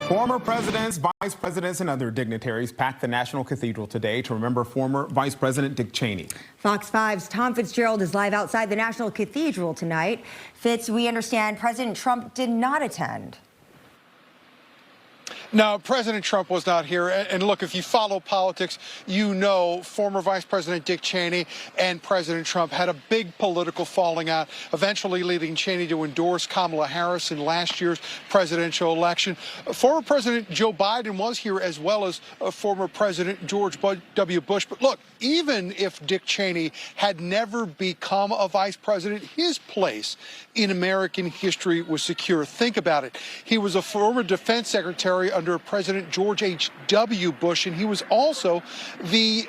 Former presidents, vice presidents, and other dignitaries packed the National Cathedral today to remember former Vice President Dick Cheney. Fox 5's Tom Fitzgerald is live outside the National Cathedral tonight. Fitz, we understand President Trump did not attend. No, President Trump was not here. And look, if you follow politics, you know former Vice President Dick Cheney and President Trump had a big political falling out, eventually leading Cheney to endorse Kamala Harris in last year's presidential election. Former President Joe Biden was here, as well as former President George W. Bush. But look, even if Dick Cheney had never become a vice president, his place in American history was secure. Think about it. He was a former defense secretary under President George H.W. Bush, and he was also the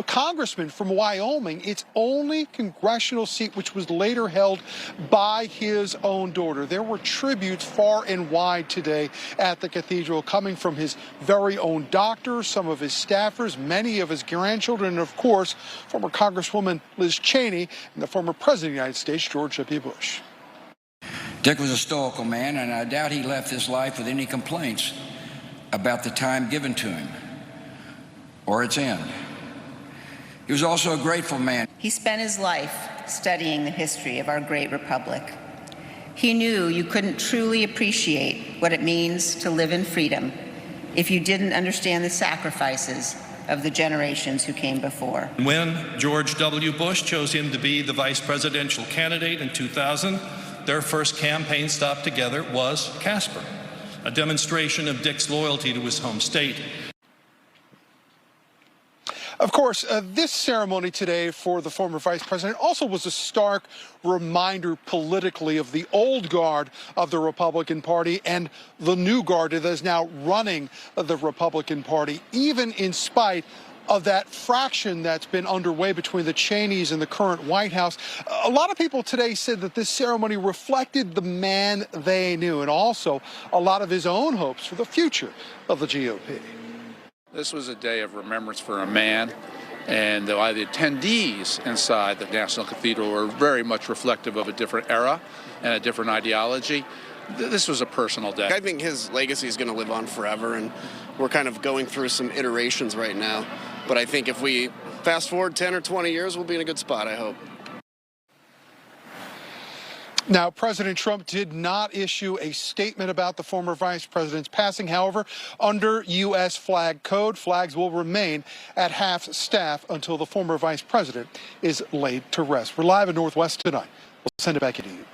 congressman from Wyoming, its only congressional seat, which was later held by his own daughter. There were tributes far and wide today at the cathedral, coming from his very own doctor, some of his staffers, many of his grandchildren, and of course, former Congresswoman Liz Cheney and the former President of the United States, George W. Bush. Dick was a stoical man, and I doubt he left his life with any complaints about the time given to him or its end. He was also a grateful man. He spent his life studying the history of our great republic. He knew you couldn't truly appreciate what it means to live in freedom if you didn't understand the sacrifices of the generations who came before. When George W. Bush chose him to be the vice presidential candidate in 2000, their first campaign stop together was Casper, a demonstration of Dick's loyalty to his home state. Of course, this ceremony today for the former vice president also was a stark reminder politically of the old guard of the Republican Party and the new guard that is now running the Republican Party, even in spite of that fraction that's been underway between the Cheneys and the current White House. A lot of people today said that this ceremony reflected the man they knew and also a lot of his own hopes for the future of the GOP. This was a day of remembrance for a man, and the attendees inside the National Cathedral were very much reflective of a different era and a different ideology. This was a personal day. I think his legacy is going to live on forever, and we're kind of going through some iterations right now. But I think if we fast forward 10 or 20 years, we'll be in a good spot, I hope. Now, President Trump did not issue a statement about the former vice president's passing. However, under U.S. flag code, flags will remain at half-staff until the former vice president is laid to rest. We're live in Northwest tonight. We'll send it back to you.